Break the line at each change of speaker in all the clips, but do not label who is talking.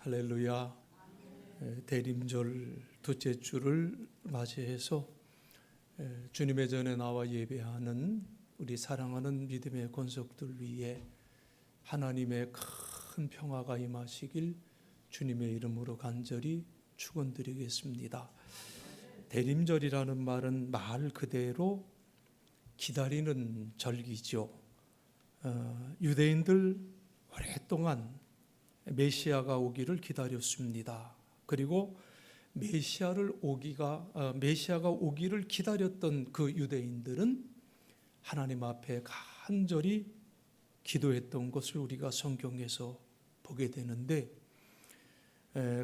할렐루야. 대림절 둘째 주를 맞이해서 주님의 전에 나와 예배하는 우리 사랑하는 믿음의 권속들 위에 하나님의 큰 평화가 임하시길 주님의 이름으로 간절히 축원드리겠습니다. 대림절이라는 말은 말 그대로 기다리는 절기죠. 유대인들 오랫동안 메시아가 오기를 기다렸습니다. 그리고 메시아가 오기를 기다렸던 그 유대인들은 하나님 앞에 간절히 기도했던 것을 우리가 성경에서 보게 되는데,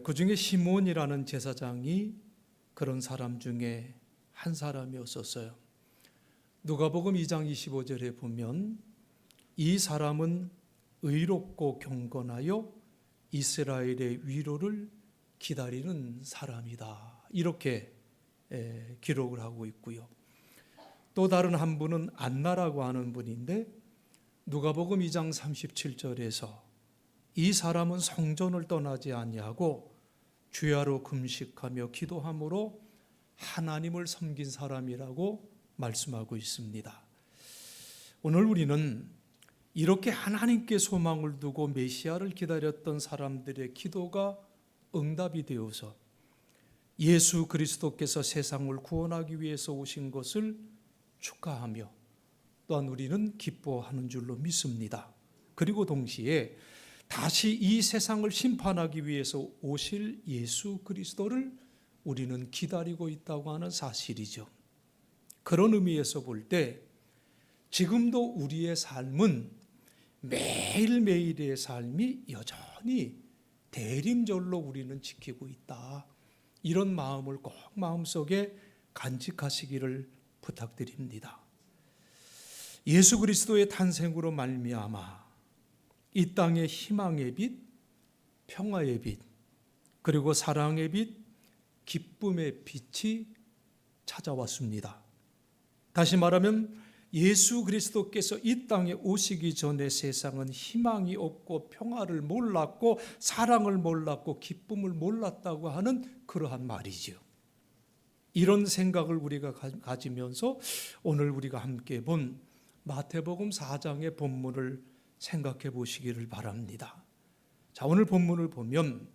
그 중에 시몬이라는 제사장이 그런 사람 중에 한 사람이었었어요. 누가복음 2장 25절에 보면 이 사람은 의롭고 경건하여 이스라엘의 위로를 기다리는 사람이다, 이렇게 기록을 하고 있고요. 또 다른 한 분은 안나라고 하는 분인데 누가복음 2장 37절에서 이 사람은 성전을 떠나지 아니하고 주야로 금식하며 기도함으로 하나님을 섬긴 사람이라고 말씀하고 있습니다. 오늘 우리는 이렇게 하나님께 소망을 두고 메시아를 기다렸던 사람들의 기도가 응답이 되어서 예수 그리스도께서 세상을 구원하기 위해서 오신 것을 축하하며 또한 우리는 기뻐하는 줄로 믿습니다. 그리고 동시에 다시 이 세상을 심판하기 위해서 오실 예수 그리스도를 우리는 기다리고 있다고 하는 사실이죠. 그런 의미에서 볼 때 지금도 우리의 삶은 매일매일의 삶이 여전히 대림절로 우리는 지키고 있다, 이런 마음을 꼭 마음속에 간직하시기를 부탁드립니다. 예수 그리스도의 탄생으로 말미암아 이 땅의 희망의 빛, 평화의 빛, 그리고 사랑의 빛, 기쁨의 빛이 찾아왔습니다. 다시 말하면 예수 그리스도께서 이 땅에 오시기 전에 세상은 희망이 없고 평화를 몰랐고 사랑을 몰랐고 기쁨을 몰랐다고 하는 그러한 말이죠. 이런 생각을 우리가 가지면서 오늘 우리가 함께 본 마태복음 4장의 본문을 생각해 보시기를 바랍니다. 자, 오늘 본문을 보면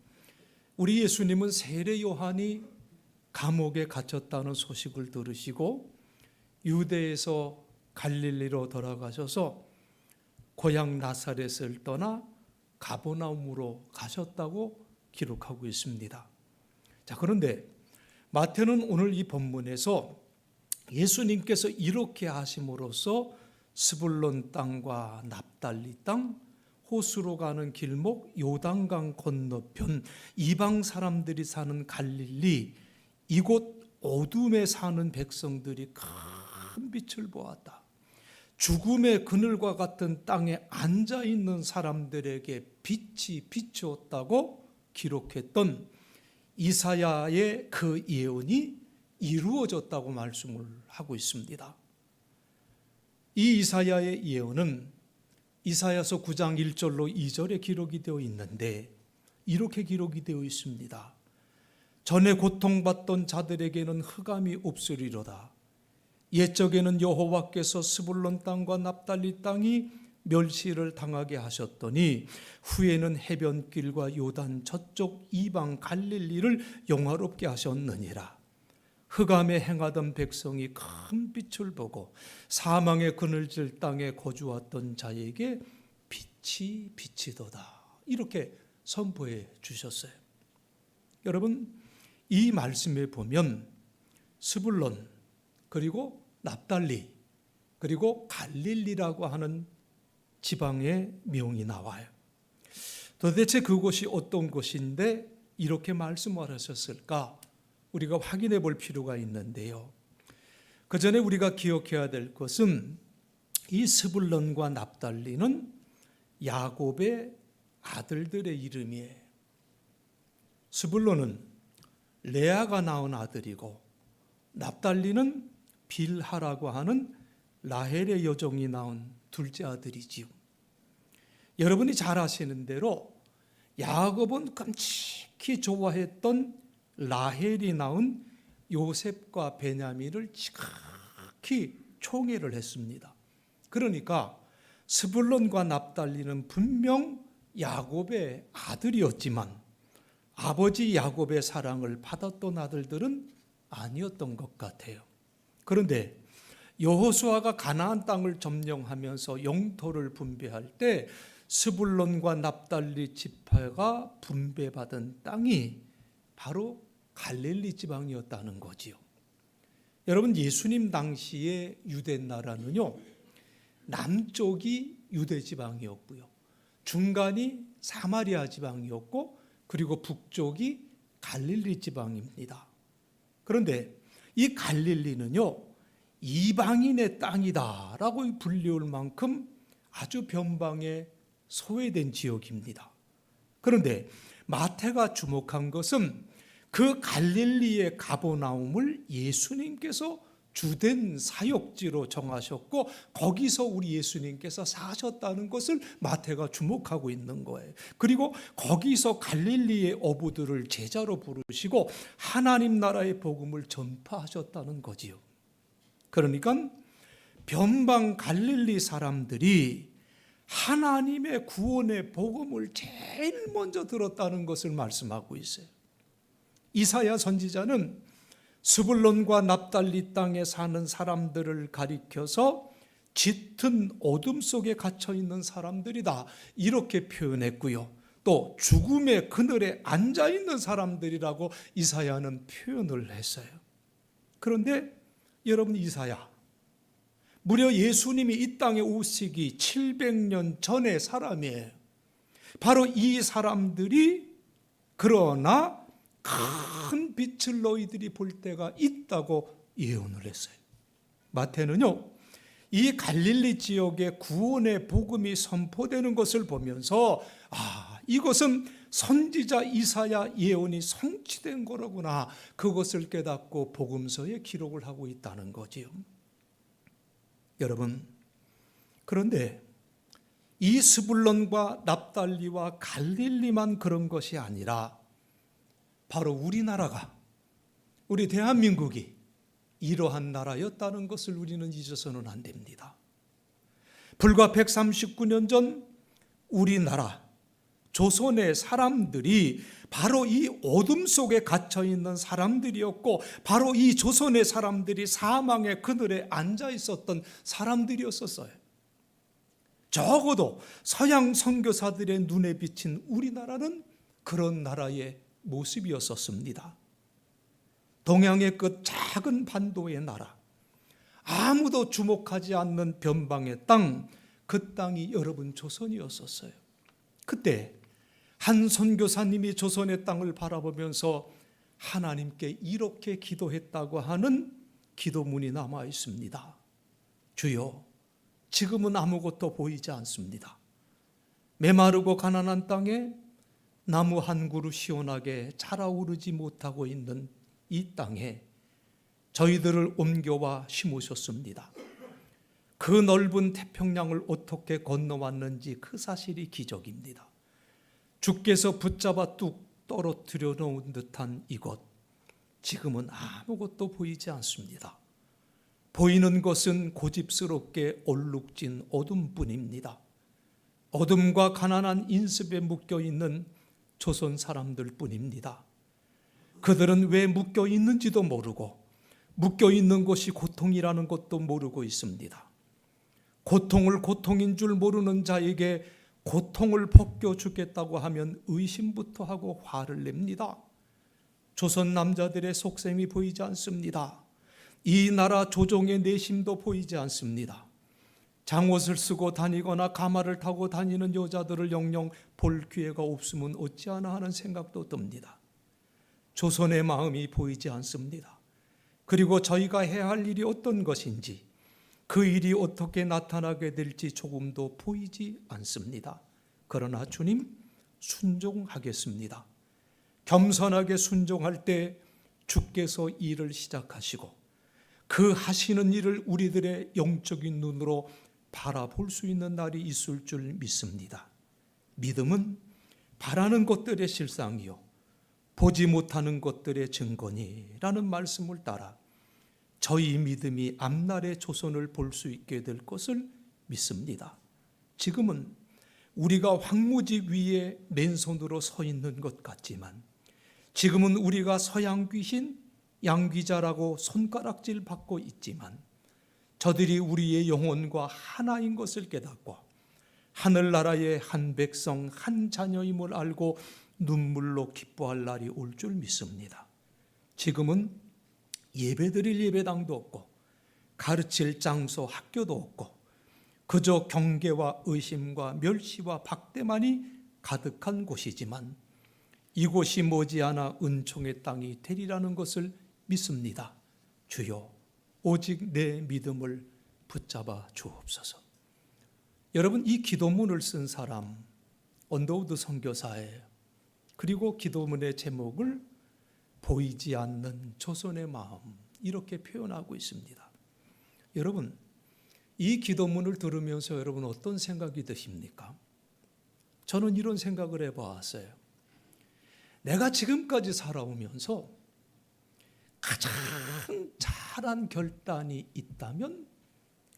우리 예수님은 세례 요한이 감옥에 갇혔다는 소식을 들으시고 유대에서 갈릴리로 돌아가셔서 고향 나사렛을 떠나 가버나움으로 가셨다고 기록하고 있습니다. 자, 그런데 마태는 오늘 이 본문에서 예수님께서 이렇게 하심으로써 스불론 땅과 납달리 땅, 호수로 가는 길목, 요단강 건너편, 이방 사람들이 사는 갈릴리, 이곳 어둠에 사는 백성들이 큰 빛을 보았다. 죽음의 그늘과 같은 땅에 앉아있는 사람들에게 빛이 비추었다고 기록했던 이사야의 그 예언이 이루어졌다고 말씀을 하고 있습니다. 이 이사야의 예언은 이사야서 9장 1절로 2절에 기록이 되어 있는데 이렇게 기록이 되어 있습니다. 전에 고통받던 자들에게는 흑암이 없으리로다. 옛적에는 여호와께서 스불론 땅과 납달리 땅이 멸시를 당하게 하셨더니 후에는 해변길과 요단 저쪽 이방 갈릴리를 영화롭게 하셨느니라. 흑암에 행하던 백성이 큰 빛을 보고 사망의 그늘질 땅에 거주했던 자에게 빛이 비치도다, 이렇게 선포해 주셨어요. 여러분, 이 말씀에 보면 스불론, 그리고 납달리, 그리고 갈릴리라고 하는 지방의 명이 나와요. 도대체 그곳이 어떤 곳인데 이렇게 말씀을 하셨을까? 우리가 확인해 볼 필요가 있는데요. 그 전에 우리가 기억해야 될 것은 이 스불론과 납달리는 야곱의 아들들의 이름이에요. 스불론은 레아가 낳은 아들이고 납달리는 빌하라고 하는 라헬의 여종이 낳은 둘째 아들이지요. 여러분이 잘 아시는 대로 야곱은 끔찍히 좋아했던 라헬이 낳은 요셉과 베냐민을 지극히 총애를 했습니다. 그러니까 스불론과 납달리는 분명 야곱의 아들이었지만 아버지 야곱의 사랑을 받았던 아들들은 아니었던 것 같아요. 그런데 여호수아가 가나안 땅을 점령하면서 영토를 분배할 때 스불론과 납달리 지파가 분배받은 땅이 바로 갈릴리 지방이었다는 거지요. 여러분, 예수님 당시의 유대 나라는요, 남쪽이 유대 지방이었고요, 중간이 사마리아 지방이었고, 그리고 북쪽이 갈릴리 지방입니다. 그런데 이 갈릴리는요, 이방인의 땅이다라고 불리울 만큼 아주 변방에 소외된 지역입니다. 그런데 마태가 주목한 것은 그 갈릴리의 가버나움을 예수님께서 주된 사역지로 정하셨고 거기서 우리 예수님께서 사셨다는 것을 마태가 주목하고 있는 거예요. 그리고 거기서 갈릴리의 어부들을 제자로 부르시고 하나님 나라의 복음을 전파하셨다는 거지요. 그러니까 변방 갈릴리 사람들이 하나님의 구원의 복음을 제일 먼저 들었다는 것을 말씀하고 있어요. 이사야 선지자는 스불론과 납달리 땅에 사는 사람들을 가리켜서 짙은 어둠 속에 갇혀 있는 사람들이다, 이렇게 표현했고요. 또 죽음의 그늘에 앉아 있는 사람들이라고 이사야는 표현을 했어요. 그런데 여러분, 이사야 무려 예수님이 이 땅에 오시기 700년 전의 사람이에요. 바로 이 사람들이 그러나 큰 빛을 너희들이 볼 때가 있다고 예언을 했어요. 마태는요, 이 갈릴리 지역에 구원의 복음이 선포되는 것을 보면서 이것은 선지자 이사야 예언이 성취된 거로구나, 그것을 깨닫고 복음서에 기록을 하고 있다는 거지요. 여러분, 그런데 이 스불론과 납달리와 갈릴리만 그런 것이 아니라 바로 우리나라가, 우리 대한민국이 이러한 나라였다는 것을 우리는 잊어서는 안 됩니다. 불과 139년 전 우리나라 조선의 사람들이 바로 이 어둠 속에 갇혀 있는 사람들이었고, 바로 이 조선의 사람들이 사망의 그늘에 앉아 있었던 사람들이었었어요. 적어도 서양 선교사들의 눈에 비친 우리나라는 그런 나라의 모습이었었습니다. 동양의 그 작은 반도의 나라, 아무도 주목하지 않는 변방의 땅, 그 땅이 여러분 조선이었었어요. 그때 한 선교사님이 조선의 땅을 바라보면서 하나님께 이렇게 기도했다고 하는 기도문이 남아 있습니다. 주여, 지금은 아무것도 보이지 않습니다. 메마르고 가난한 땅에 나무 한 그루 시원하게 자라오르지 못하고 있는 이 땅에 저희들을 옮겨와 심으셨습니다. 그 넓은 태평양을 어떻게 건너왔는지 그 사실이 기적입니다. 주께서 붙잡아 뚝 떨어뜨려 놓은 듯한 이곳, 지금은 아무것도 보이지 않습니다. 보이는 것은 고집스럽게 얼룩진 어둠뿐입니다. 어둠과 가난한 인습에 묶여있는 조선 사람들 뿐입니다. 그들은 왜 묶여 있는지도 모르고 묶여 있는 것이 고통이라는 것도 모르고 있습니다. 고통을 고통인 줄 모르는 자에게 고통을 벗겨주겠다고 하면 의심부터 하고 화를 냅니다. 조선 남자들의 속셈이 보이지 않습니다. 이 나라 조종의 내심도 보이지 않습니다. 장옷을 쓰고 다니거나 가마를 타고 다니는 여자들을 영영 볼 기회가 없으면 어찌하나 하는 생각도 듭니다. 조선의 마음이 보이지 않습니다. 그리고 저희가 해야 할 일이 어떤 것인지, 그 일이 어떻게 나타나게 될지 조금도 보이지 않습니다. 그러나 주님, 순종하겠습니다. 겸손하게 순종할 때 주께서 일을 시작하시고 그 하시는 일을 우리들의 영적인 눈으로 바라볼 수 있는 날이 있을 줄 믿습니다. 믿음은 바라는 것들의 실상이요 보지 못하는 것들의 증거니라는 말씀을 따라 저희 믿음이 앞날의 조선을 볼 수 있게 될 것을 믿습니다. 지금은 우리가 황무지 위에 맨손으로 서 있는 것 같지만 지금은 우리가 서양 귀신, 양귀자라고 손가락질 받고 있지만 저들이 우리의 영혼과 하나인 것을 깨닫고 하늘나라의 한 백성, 한 자녀임을 알고 눈물로 기뻐할 날이 올 줄 믿습니다. 지금은 예배드릴 예배당도 없고 가르칠 장소, 학교도 없고 그저 경계와 의심과 멸시와 박대만이 가득한 곳이지만 이곳이 머지않아 은총의 땅이 되리라는 것을 믿습니다. 주여, 오직 내 믿음을 붙잡아 주옵소서. 여러분, 이 기도문을 쓴 사람 언더우드 선교사예요. 그리고 기도문의 제목을 보이지 않는 조선의 마음 이렇게 표현하고 있습니다. 여러분, 이 기도문을 들으면서 여러분 어떤 생각이 드십니까? 저는 이런 생각을 해보았어요. 내가 지금까지 살아오면서 가장 잘한 결단이 있다면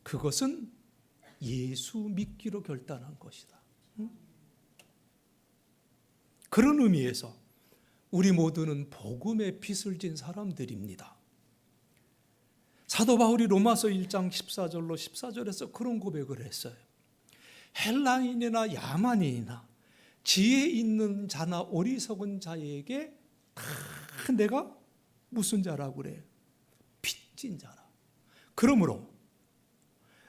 그것은 예수 믿기로 결단한 것이다. 그런 의미에서 우리 모두는 복음의 빚을 진 사람들입니다. 사도 바울이 로마서 1장 14절로 14절에서 그런 고백을 했어요. 헬라인이나 야만인이나 지혜 있는 자나 어리석은 자에게 다 내가 무슨 자라고 그래요? 빚진 자라. 그러므로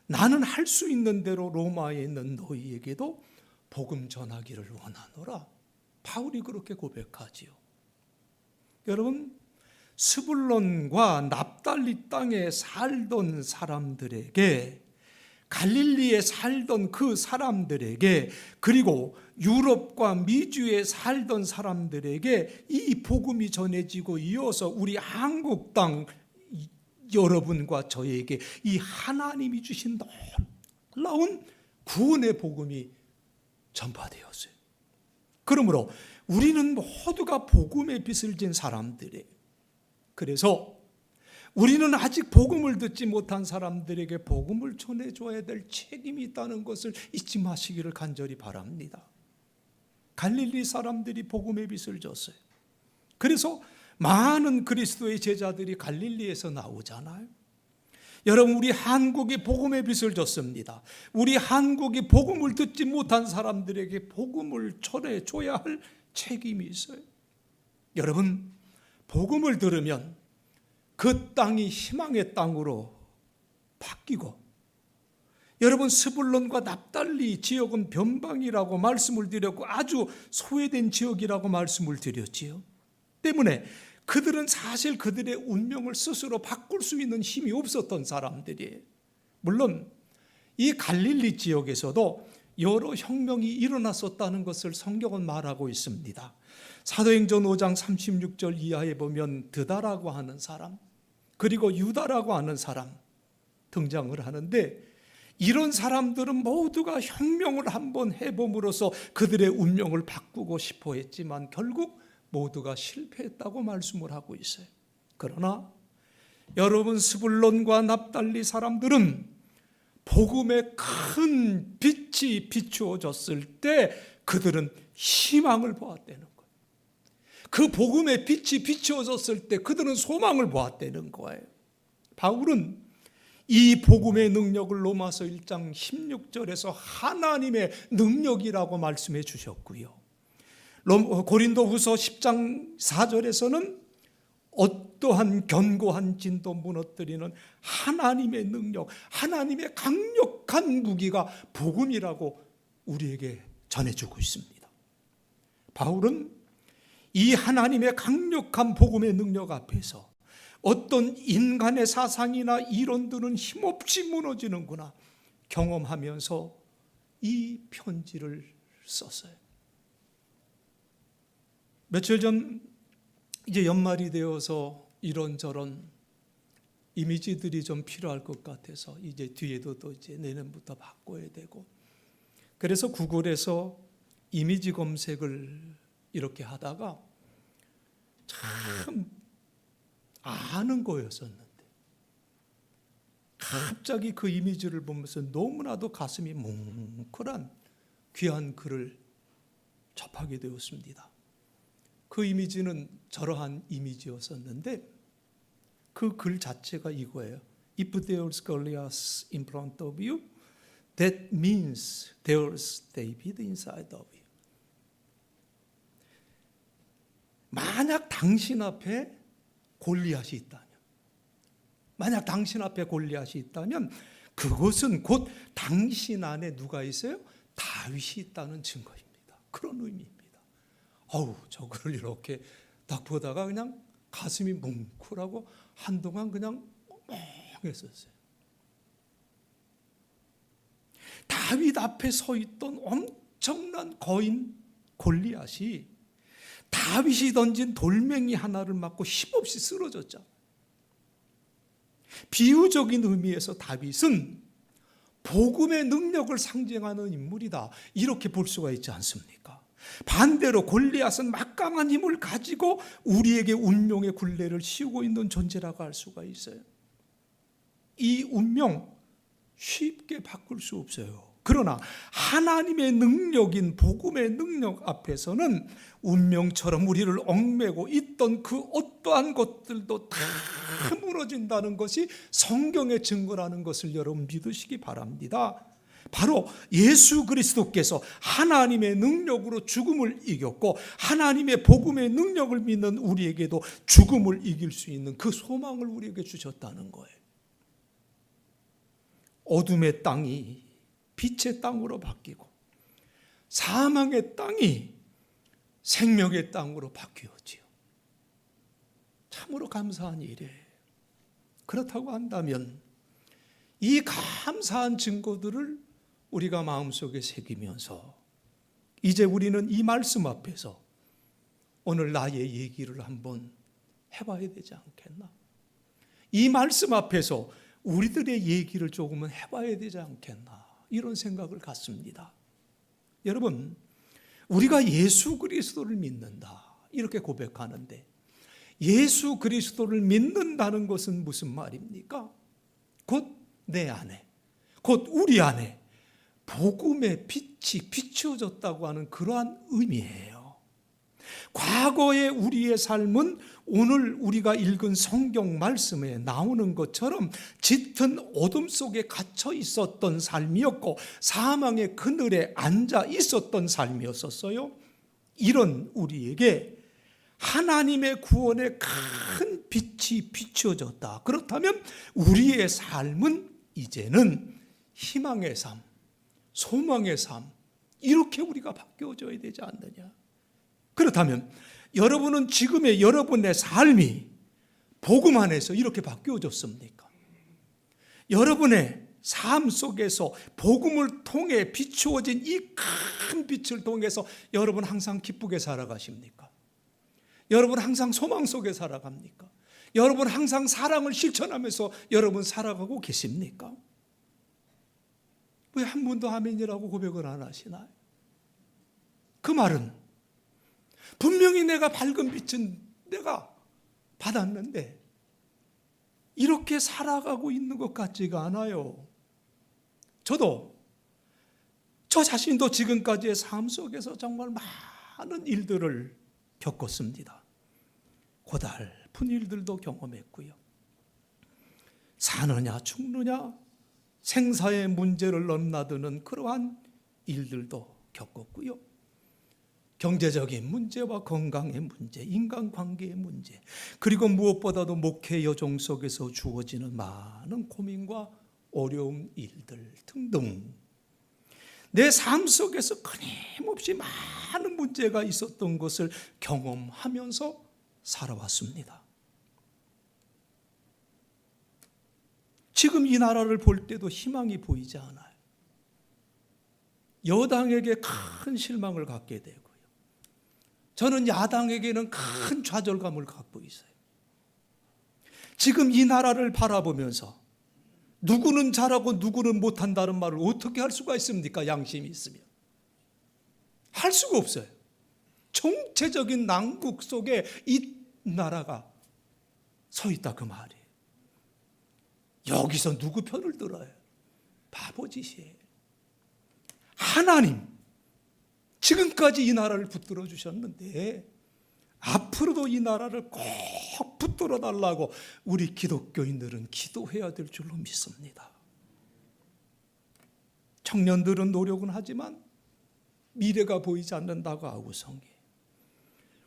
나는 할 수 있는 대로 로마에 있는 너희에게도 복음 전하기를 원하노라. 바울이 그렇게 고백하지요. 여러분, 스불론과 납달리 땅에 살던 사람들에게, 갈릴리에 살던 그 사람들에게, 그리고 유럽과 미주에 살던 사람들에게 이 복음이 전해지고 이어서 우리 한국 땅 여러분과 저에게 이 하나님이 주신 놀라운 구원의 복음이 전파되었어요. 그러므로 우리는 모두가 복음의 빚을 진 사람들이에요. 그래서 우리는 아직 복음을 듣지 못한 사람들에게 복음을 전해줘야 될 책임이 있다는 것을 잊지 마시기를 간절히 바랍니다. 갈릴리 사람들이 복음의 빚을 졌어요. 그래서 많은 그리스도의 제자들이 갈릴리에서 나오잖아요. 여러분, 우리 한국이 복음의 빚을 졌습니다. 우리 한국이 복음을 듣지 못한 사람들에게 복음을 전해줘야 할 책임이 있어요. 여러분, 복음을 들으면 그 땅이 희망의 땅으로 바뀌고, 여러분, 스불론과 납달리 지역은 변방이라고 말씀을 드렸고 아주 소외된 지역이라고 말씀을 드렸지요. 때문에 그들은 사실 그들의 운명을 스스로 바꿀 수 있는 힘이 없었던 사람들이에요. 물론 이 갈릴리 지역에서도 여러 혁명이 일어났었다는 것을 성경은 말하고 있습니다. 사도행전 5장 36절 이하에 보면 드다라고 하는 사람, 그리고 유다라고 하는 사람 등장을 하는데, 이런 사람들은 모두가 혁명을 한번 해봄으로써 그들의 운명을 바꾸고 싶어 했지만 결국 모두가 실패했다고 말씀을 하고 있어요. 그러나 여러분, 스불론과 납달리 사람들은 복음의 큰 빛이 비추어졌을 때 그들은 희망을 보았다는 거예요. 그 복음의 빛이 비추어졌을 때 그들은 소망을 보았다는 거예요. 바울은 이 복음의 능력을 로마서 1장 16절에서 하나님의 능력이라고 말씀해 주셨고요. 고린도후서 10장 4절에서는 어떠한 견고한 진도 무너뜨리는 하나님의 능력, 하나님의 강력한 무기가 복음이라고 우리에게 전해주고 있습니다. 바울은 이 하나님의 강력한 복음의 능력 앞에서 어떤 인간의 사상이나 이론들은 힘없이 무너지는구나 경험하면서 이 편지를 썼어요. 며칠 전 이제 연말이 되어서 이런저런 이미지들이 좀 필요할 것 같아서 이제 뒤에도 또 이제 내년부터 바꿔야 되고, 그래서 구글에서 이미지 검색을 이렇게 하다가 참 아는 거였었는데 갑자기 그 이미지를 보면서 너무나도 가슴이 뭉클한 귀한 글을 접하게 되었습니다. 그 이미지는 저러한 이미지였었는데 그 글 자체가 이거예요. If there's Goliath in front of you, that means there's David inside of you. 만약 당신 앞에 골리앗이 있다면, 만약 당신 앞에 골리앗이 있다면 그것은 곧 당신 안에 누가 있어요? 다윗이 있다는 증거입니다. 그런 의미입니다. 저거를 이렇게 딱 보다가 그냥 가슴이 뭉클하고 한동안 그냥 멍했었어요. 다윗 앞에 서 있던 엄청난 거인 골리앗이 다윗이 던진 돌멩이 하나를 맞고 힘없이 쓰러졌죠. 비유적인 의미에서 다윗은 복음의 능력을 상징하는 인물이다, 이렇게 볼 수가 있지 않습니까? 반대로 골리앗은 막강한 힘을 가지고 우리에게 운명의 굴레를 씌우고 있는 존재라고 할 수가 있어요. 이 운명 쉽게 바꿀 수 없어요. 그러나 하나님의 능력인 복음의 능력 앞에서는 운명처럼 우리를 얽매고 있던 그 어떠한 것들도 다 무너진다는 것이 성경의 증거라는 것을 여러분 믿으시기 바랍니다. 바로 예수 그리스도께서 하나님의 능력으로 죽음을 이겼고 하나님의 복음의 능력을 믿는 우리에게도 죽음을 이길 수 있는 그 소망을 우리에게 주셨다는 거예요. 어둠의 땅이 빛의 땅으로 바뀌고 사망의 땅이 생명의 땅으로 바뀌었지요. 참으로 감사한 일이에요. 그렇다고 한다면 이 감사한 증거들을 우리가 마음속에 새기면서 이제 우리는 이 말씀 앞에서 오늘 나의 얘기를 한번 해봐야 되지 않겠나? 이 말씀 앞에서 우리들의 얘기를 조금은 해봐야 되지 않겠나? 이런 생각을 갖습니다. 여러분, 우리가 예수 그리스도를 믿는다 이렇게 고백하는데 예수 그리스도를 믿는다는 것은 무슨 말입니까? 곧 내 안에, 곧 우리 안에 복음의 빛이 비추어졌다고 하는 그러한 의미예요. 과거의 우리의 삶은 오늘 우리가 읽은 성경 말씀에 나오는 것처럼 짙은 어둠 속에 갇혀 있었던 삶이었고 사망의 그늘에 앉아 있었던 삶이었었어요. 이런 우리에게 하나님의 구원의 큰 빛이 비추어졌다. 그렇다면 우리의 삶은 이제는 희망의 삶, 소망의 삶, 이렇게 우리가 바뀌어져야 되지 않느냐. 그렇다면 여러분은 지금의 여러분의 삶이 복음 안에서 이렇게 바뀌어졌습니까? 여러분의 삶 속에서 복음을 통해 비추어진 이 큰 빛을 통해서 여러분 항상 기쁘게 살아가십니까? 여러분 항상 소망 속에 살아갑니까? 여러분 항상 사랑을 실천하면서 여러분 살아가고 계십니까? 왜 한 분도 아멘이라고 고백을 안 하시나요? 그 말은 분명히 내가 밝은 빛은 내가 받았는데 이렇게 살아가고 있는 것 같지가 않아요. 저도 저 자신도 지금까지의 삶 속에서 정말 많은 일들을 겪었습니다. 고달픈 일들도 경험했고요. 사느냐 죽느냐 생사의 문제를 넘나드는 그러한 일들도 겪었고요. 경제적인 문제와 건강의 문제, 인간관계의 문제, 그리고 무엇보다도 목회 여정 속에서 주어지는 많은 고민과 어려운 일들 등등 내 삶 속에서 끊임없이 많은 문제가 있었던 것을 경험하면서 살아왔습니다. 지금 이 나라를 볼 때도 희망이 보이지 않아요. 여당에게 큰 실망을 갖게 되고요. 저는 야당에게는 큰 좌절감을 갖고 있어요. 지금 이 나라를 바라보면서 누구는 잘하고 누구는 못한다는 말을 어떻게 할 수가 있습니까? 양심이 있으면. 할 수가 없어요. 총체적인 난국 속에 이 나라가 서 있다 그 말이에요. 여기서 누구 편을 들어요? 바보짓이에요. 하나님 지금까지 이 나라를 붙들어 주셨는데 앞으로도 이 나라를 꼭 붙들어 달라고 우리 기독교인들은 기도해야 될 줄로 믿습니다. 청년들은 노력은 하지만 미래가 보이지 않는다고 아우성이,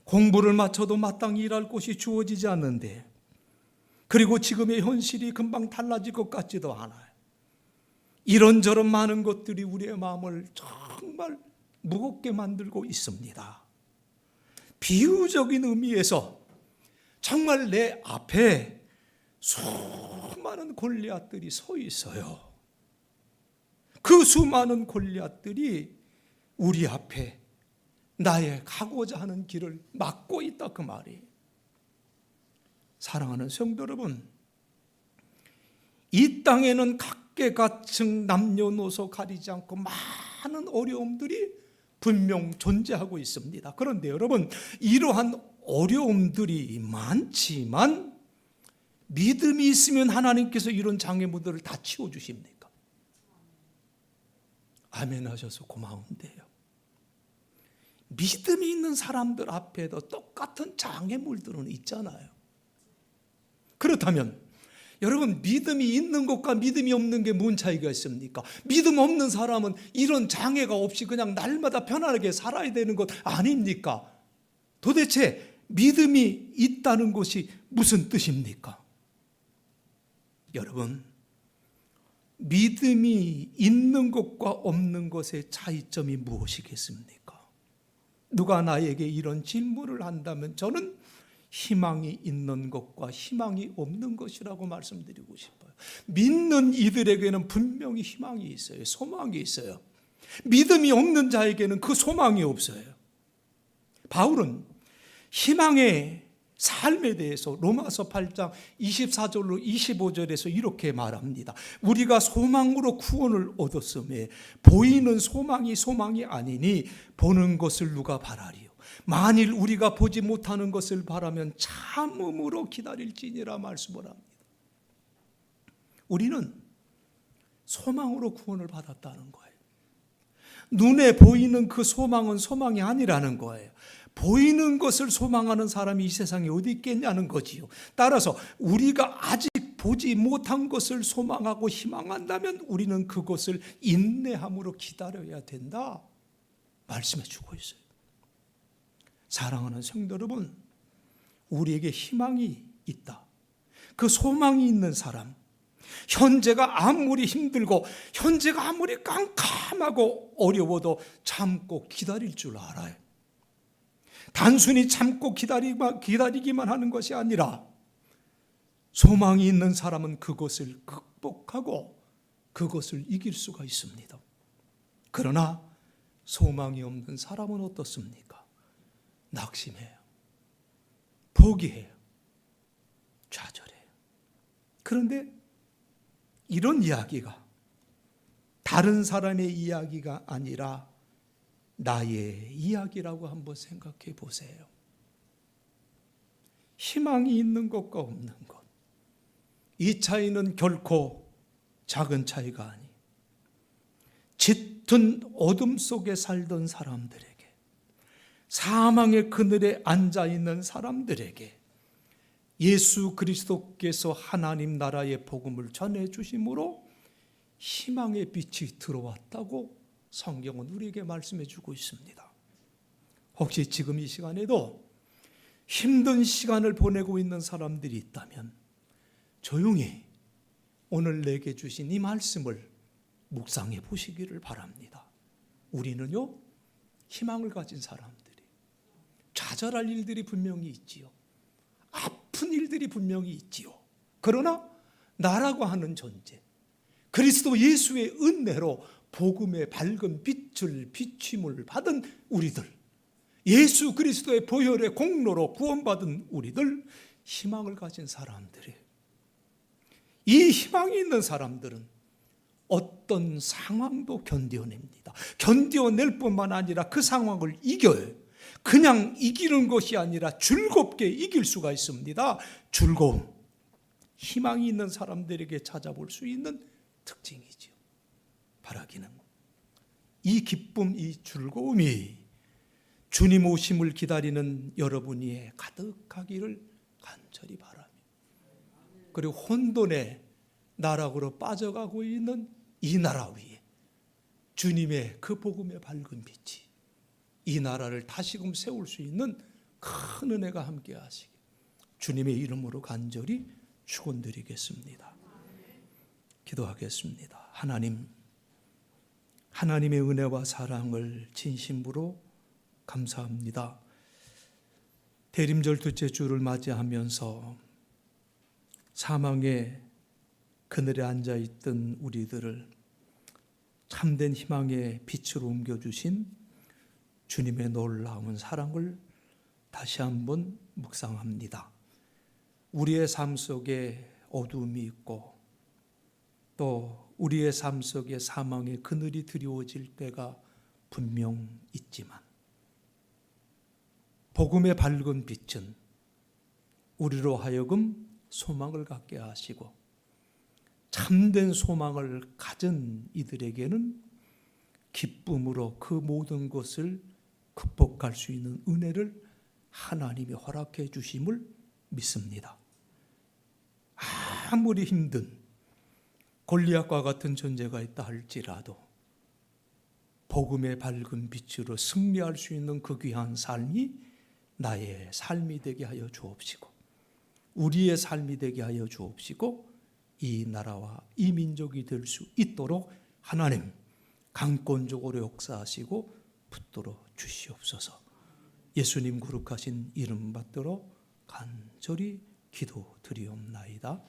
공부를 마쳐도 마땅히 일할 곳이 주어지지 않는데, 그리고 지금의 현실이 금방 달라질 것 같지도 않아요. 이런저런 많은 것들이 우리의 마음을 정말 무겁게 만들고 있습니다. 비유적인 의미에서 정말 내 앞에 수많은 골리앗들이 서 있어요. 그 수많은 골리앗들이 우리 앞에 나의 가고자 하는 길을 막고 있다 그 말이에요. 사랑하는 성도 여러분, 이 땅에는 각계각층 남녀노소 가리지 않고 많은 어려움들이 분명 존재하고 있습니다. 그런데 여러분, 이러한 어려움들이 많지만 믿음이 있으면 하나님께서 이런 장애물들을 다 치워주십니까? 아멘 하셔서 고마운데요, 믿음이 있는 사람들 앞에도 똑같은 장애물들은 있잖아요. 그렇다면 여러분, 믿음이 있는 것과 믿음이 없는 게 뭔 차이가 있습니까? 믿음 없는 사람은 이런 장애가 없이 그냥 날마다 편안하게 살아야 되는 것 아닙니까? 도대체 믿음이 있다는 것이 무슨 뜻입니까? 여러분, 믿음이 있는 것과 없는 것의 차이점이 무엇이겠습니까? 누가 나에게 이런 질문을 한다면 저는 희망이 있는 것과 희망이 없는 것이라고 말씀드리고 싶어요. 믿는 이들에게는 분명히 희망이 있어요. 소망이 있어요. 믿음이 없는 자에게는 그 소망이 없어요. 바울은 희망의 삶에 대해서 로마서 8장 24절로 25절에서 이렇게 말합니다. 우리가 소망으로 구원을 얻었음에 보이는 소망이 아니니 보는 것을 누가 바라리요. 만일 우리가 보지 못하는 것을 바라면 참음으로 기다릴지니라 말씀을 합니다. 우리는 소망으로 구원을 받았다는 거예요. 눈에 보이는 그 소망은 소망이 아니라는 거예요. 보이는 것을 소망하는 사람이 이 세상에 어디 있겠냐는 거지요. 따라서 우리가 아직 보지 못한 것을 소망하고 희망한다면 우리는 그것을 인내함으로 기다려야 된다 말씀해 주고 있어요. 사랑하는 성도 여러분, 우리에게 희망이 있다. 그 소망이 있는 사람, 현재가 아무리 힘들고 현재가 아무리 깜깜하고 어려워도 참고 기다릴 줄 알아요. 단순히 참고 기다리기만 하는 것이 아니라 소망이 있는 사람은 그것을 극복하고 그것을 이길 수가 있습니다. 그러나 소망이 없는 사람은 어떻습니까? 낙심해요. 포기해요. 좌절해요. 그런데 이런 이야기가 다른 사람의 이야기가 아니라 나의 이야기라고 한번 생각해 보세요. 희망이 있는 것과 없는 것, 이 차이는 결코 작은 차이가 아니, 짙은 어둠 속에 살던 사람들에게, 사망의 그늘에 앉아있는 사람들에게 예수 그리스도께서 하나님 나라의 복음을 전해주심으로 희망의 빛이 들어왔다고 성경은 우리에게 말씀해 주고 있습니다. 혹시 지금 이 시간에도 힘든 시간을 보내고 있는 사람들이 있다면 조용히 오늘 내게 주신 이 말씀을 묵상해 보시기를 바랍니다. 우리는요, 희망을 가진 사람들이, 좌절할 일들이 분명히 있지요. 아픈 일들이 분명히 있지요. 그러나 나라고 하는 존재, 그리스도 예수의 은혜로 복음의 밝은 빛을 비침을 받은 우리들, 예수 그리스도의 보혈의 공로로 구원받은 우리들, 희망을 가진 사람들이, 이 희망이 있는 사람들은 어떤 상황도 견뎌냅니다. 견뎌낼 뿐만 아니라 그 상황을 이겨요. 그냥 이기는 것이 아니라 즐겁게 이길 수가 있습니다. 즐거움, 희망이 있는 사람들에게 찾아볼 수 있는 특징이죠. 바라기는 이 기쁨, 이 즐거움이 주님 오심을 기다리는 여러분이 가득하기를 간절히 바라며, 그리고 혼돈의 나락으로 빠져가고 있는 이 나라 위에 주님의 그 복음의 밝은 빛이 이 나라를 다시금 세울 수 있는 큰 은혜가 함께 하시길 주님의 이름으로 간절히 축원드리겠습니다. 기도하겠습니다. 하나님, 하나님의 은혜와 사랑을 진심으로 감사합니다. 대림절 둘째 주를 맞이하면서 사망의 그늘에 앉아있던 우리들을 참된 희망의 빛으로 옮겨주신 주님의 놀라운 사랑을 다시 한번 묵상합니다. 우리의 삶 속에 어두움이 있고 또 우리의 삶 속에 사망의 그늘이 드리워질 때가 분명 있지만 복음의 밝은 빛은 우리로 하여금 소망을 갖게 하시고 참된 소망을 가진 이들에게는 기쁨으로 그 모든 것을 극복할 수 있는 은혜를 하나님이 허락해 주심을 믿습니다. 아무리 힘든 골리앗과 같은 존재가 있다 할지라도 복음의 밝은 빛으로 승리할 수 있는 그 귀한 삶이 나의 삶이 되게 하여 주옵시고 우리의 삶이 되게 하여 주옵시고 이 나라와 이 민족이 될 수 있도록 하나님 강권적으로 역사하시고 붙들어 주시옵소서. 예수님 거룩하신 이름 받들어 간절히 기도드리옵나이다.